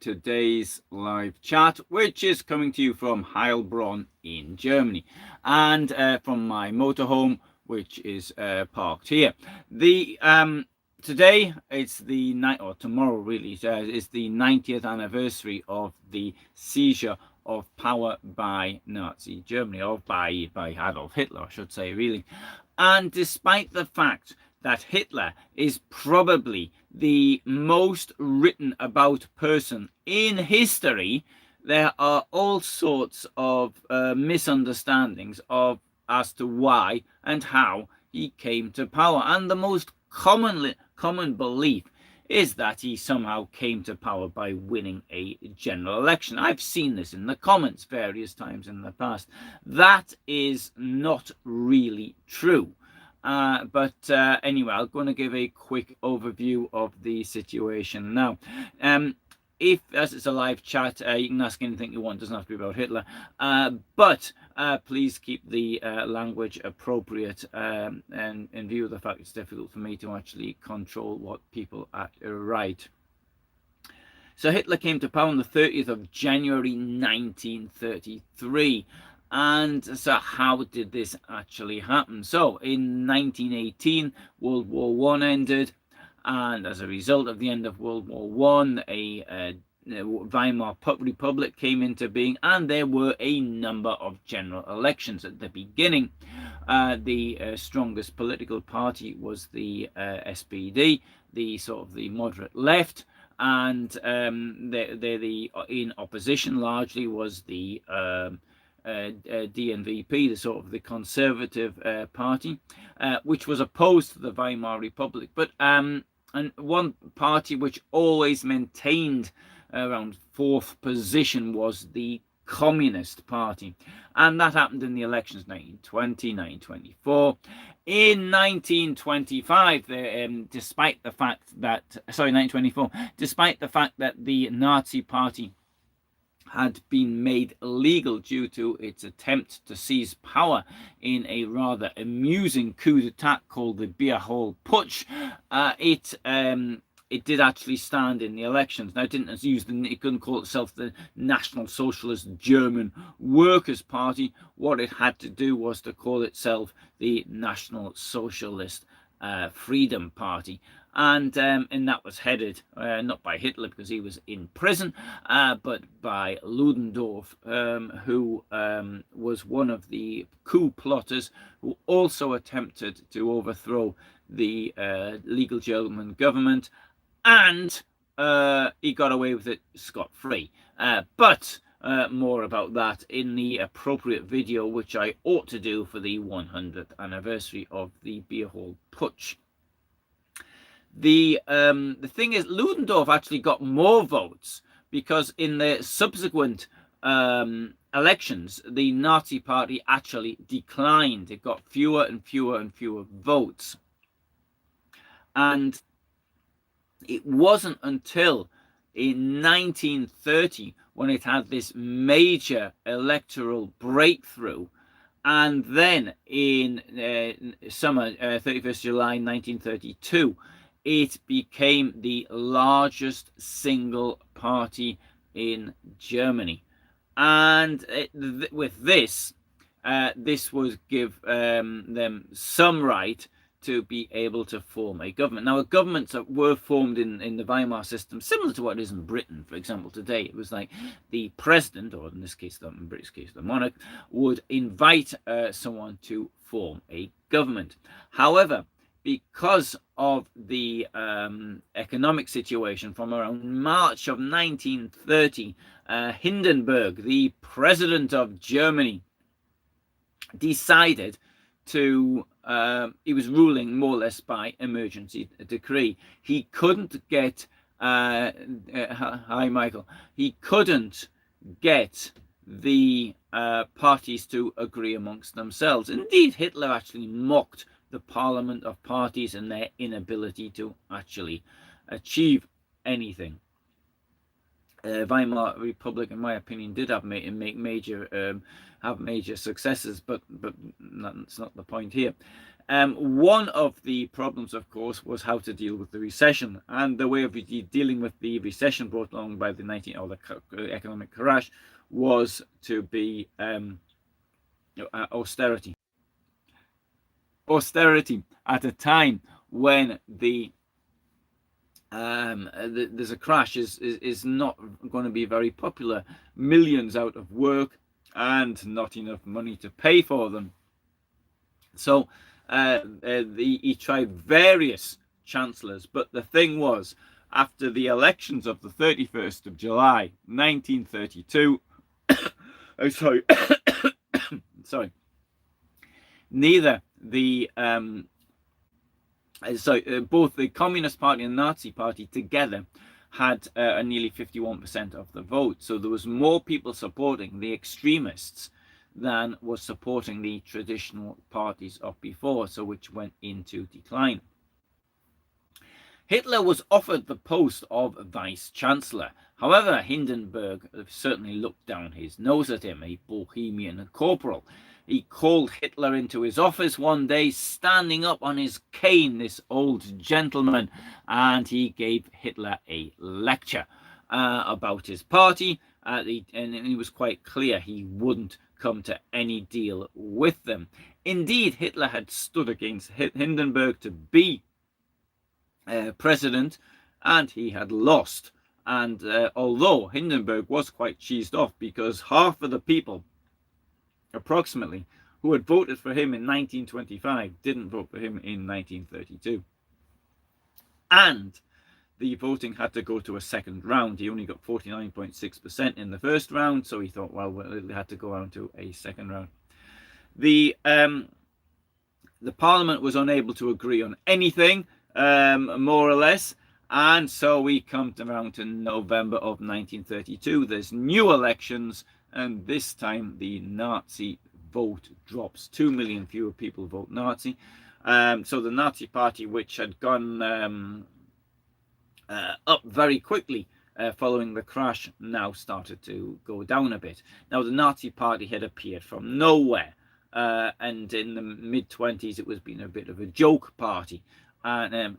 today's live chat, which is coming to you from Heilbronn in Germany, and from my motorhome, which is parked here. Today it's the night, or tomorrow really, is the 90th anniversary of the seizure of power by Nazi Germany, or by Adolf Hitler, I should say, really. And despite the fact that Hitler is probably the most written about person in history, there are all sorts of misunderstandings as to why and how he came to power. And the most common belief is that he somehow came to power by winning a general election. I've seen this in the comments various times in the past. That is not really true. But anyway, I'm going to give a quick overview of the situation now. If, as it's a live chat, you can ask anything you want. It doesn't have to be about Hitler. But please keep the language appropriate, and in view of the fact it's difficult for me to actually control what people write. So Hitler came to power on the 30th of January 1933. And so how did this actually happen? So in 1918, World War I ended, and as a result of the end of World War I, a Weimar Republic came into being, and there were a number of general elections. At the beginning, the strongest political party was the SPD, the sort of the moderate left, and in opposition largely was the DNVP, the sort of the conservative party, which was opposed to the Weimar Republic, but and one party which always maintained around fourth position was the Communist Party, and that happened in the elections 1920, 1924. In 1925, despite the fact that 1924, despite the fact that the Nazi Party had been made illegal due to its attempt to seize power in a rather amusing coup d'etat called the Beer Hall Putsch, it did actually stand in the elections. Now, it couldn't call itself the National Socialist German Workers' Party. What it had to do was to call itself the National Socialist Freedom Party. And that was headed not by Hitler because he was in prison, but by Ludendorff, who was one of the coup plotters who also attempted to overthrow the legal German government, and he got away with it scot-free. But more about that in the appropriate video, which I ought to do for the 100th anniversary of the Beer Hall Putsch. The thing is, Ludendorff actually got more votes because in the subsequent elections, the Nazi Party actually declined. It got fewer and fewer and fewer votes. And it wasn't until in 1930 when it had this major electoral breakthrough, and then in summer, 31st July 1932, it became the largest single party in Germany. And with this, this would give them some right to be able to form a government. Now, governments that were formed in the Weimar system, similar to what it is in Britain, for example, today, it was like the president, or in this case, in British case, the monarch, would invite someone to form a government. However, because of the economic situation from around March of 1930, Hindenburg, the president of Germany, decided to, he was ruling more or less by emergency decree. He couldn't get, hi Michael, he couldn't get the parties to agree amongst themselves. Indeed, Hitler actually mocked the parliament of parties and their inability to actually achieve anything. Weimar Republic, in my opinion, did have major successes, but that's not the point here. One of the problems, of course, was how to deal with the recession, and the way of dealing with the recession brought along by the economic crash was to be austerity. Austerity at a time when there's a crash is not going to be very popular. Millions out of work and not enough money to pay for them. So he tried various chancellors, but the thing was, after the elections of the 31st of July 1932, sorry, neither the both the Communist Party and Nazi Party together had nearly 51% of the vote. So there was more people supporting the extremists than was supporting the traditional parties of before, so which went into decline. Hitler was offered the post of vice-chancellor. However, Hindenburg certainly looked down his nose at him, a Bohemian corporal. He called Hitler into his office one day, standing up on his cane, this old gentleman, and he gave Hitler a lecture about his party, and he was quite clear he wouldn't come to any deal with them. Indeed, Hitler had stood against Hindenburg to be president, and he had lost. And although Hindenburg was quite cheesed off, because half of the people approximately who had voted for him in 1925 didn't vote for him in 1932, and the voting had to go to a second round. He only got 49.6% in the first round, so he thought, well, it had to go on to a second round. The parliament was unable to agree on anything, more or less, and so we come around to November of 1932. There's new elections, and this time the Nazi vote drops. 2 million fewer people vote Nazi. So the Nazi Party, which had gone up very quickly following the crash, now started to go down a bit. Now, the Nazi Party had appeared from nowhere, and in the mid-20s it was being a bit of a joke party, and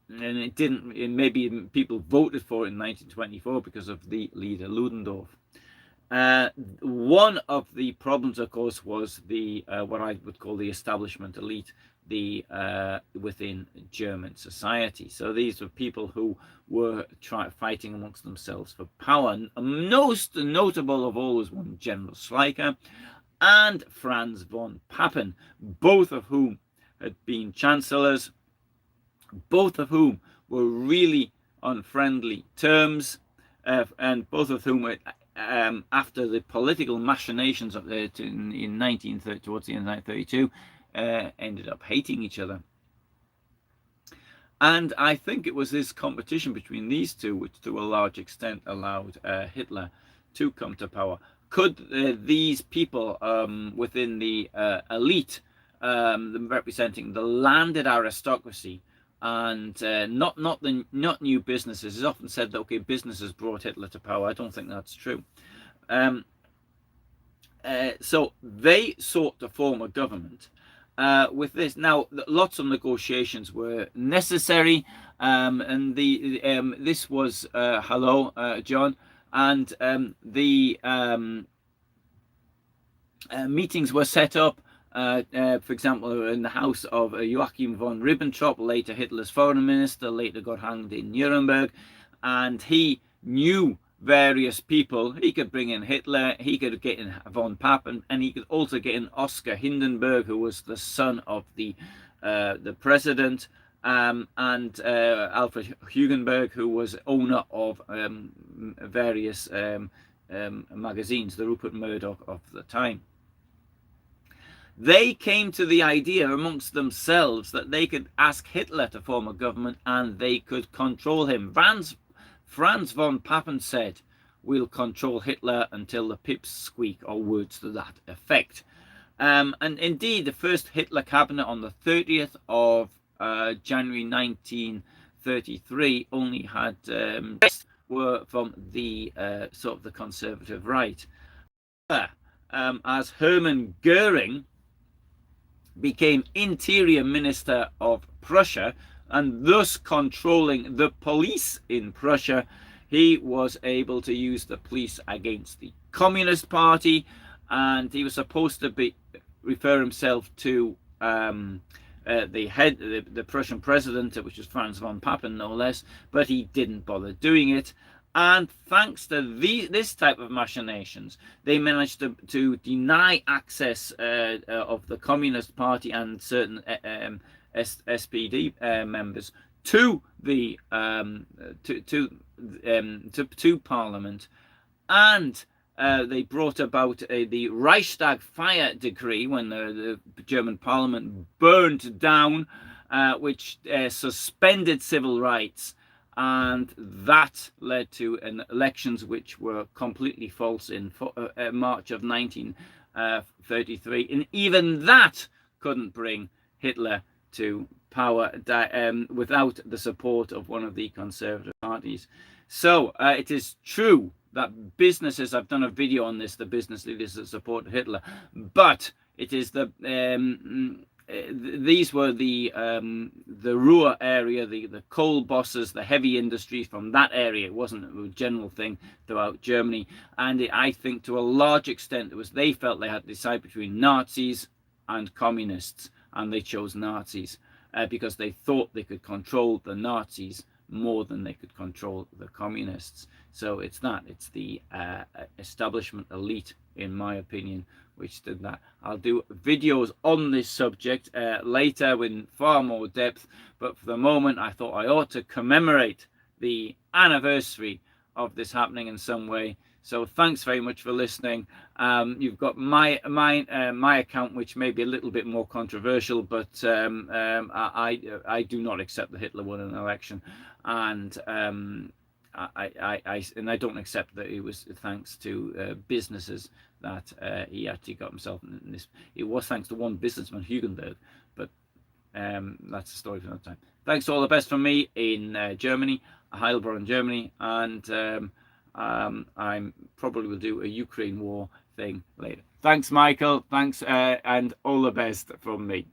it didn't. Maybe people voted for it in 1924 because of the leader Ludendorff. One of the problems, of course, was the what I would call the establishment elite, within German society. So these were people who were fighting amongst themselves for power. Most notable of all was one General Schleicher and Franz von Papen, both of whom had been chancellors, both of whom were really on friendly terms, and both of whom were, after the political machinations of towards the end of 1932, ended up hating each other. And I think it was this competition between these two which to a large extent allowed Hitler to come to power. Could these people within the elite, representing the landed aristocracy, and not new businesses? It's often said that, okay, businesses brought Hitler to power. I don't think that's true. So they sought to form a government with this. Now, lots of negotiations were necessary, and this was hello, John, and the meetings were set up. For example, in the house of Joachim von Ribbentrop, later Hitler's foreign minister, later got hanged in Nuremberg, and he knew various people. He could bring in Hitler, he could get in von Papen, and he could also get in Oskar Hindenburg, who was the son of the president, and Alfred Hugenberg, who was owner of various magazines, the Rupert Murdoch of the time. They came to the idea amongst themselves that they could ask Hitler to form a government and they could control him. Franz von Papen said, "We'll control Hitler until the pips squeak," or words to that effect. And indeed, the first Hitler cabinet on the 30th of January 1933 only had were from the sort of the conservative right. As Hermann Goering became interior minister of Prussia and thus controlling the police in Prussia, he was able to use the police against the Communist Party, and he was supposed to refer himself to the Prussian president, which was Franz von Papen, no less, but he didn't bother doing it. And thanks to this type of machinations, they managed to deny access of the Communist Party and certain SPD members to the to Parliament, and they brought about the Reichstag fire decree when the German Parliament burned down, which suspended civil rights. And that led to elections which were completely false in March of 1933. And even that couldn't bring Hitler to power without the support of one of the conservative parties. So it is true that businesses, I've done a video on this, the business leaders that support Hitler, but it is these were the Ruhr area, the coal bosses, the heavy industries from that area. It wasn't a general thing throughout Germany. And I think to a large extent, they felt they had to decide between Nazis and communists, and they chose Nazis because they thought they could control the Nazis more than they could control the communists. So it's the establishment elite, in my opinion, which did that. I'll do videos on this subject later in far more depth, but for the moment I thought I ought to commemorate the anniversary of this happening in some way. So thanks very much for listening. You've got my account, which may be a little bit more controversial, but I do not accept that Hitler won an election, and I don't accept that it was thanks to businesses that he actually got himself in this. It was thanks to one businessman, Hugenberg, but that's a story for another time. Thanks, all the best from me in Germany, Heilbronn, Germany, and I probably will do a Ukraine war thing later. Thanks, Michael. Thanks, and all the best from me.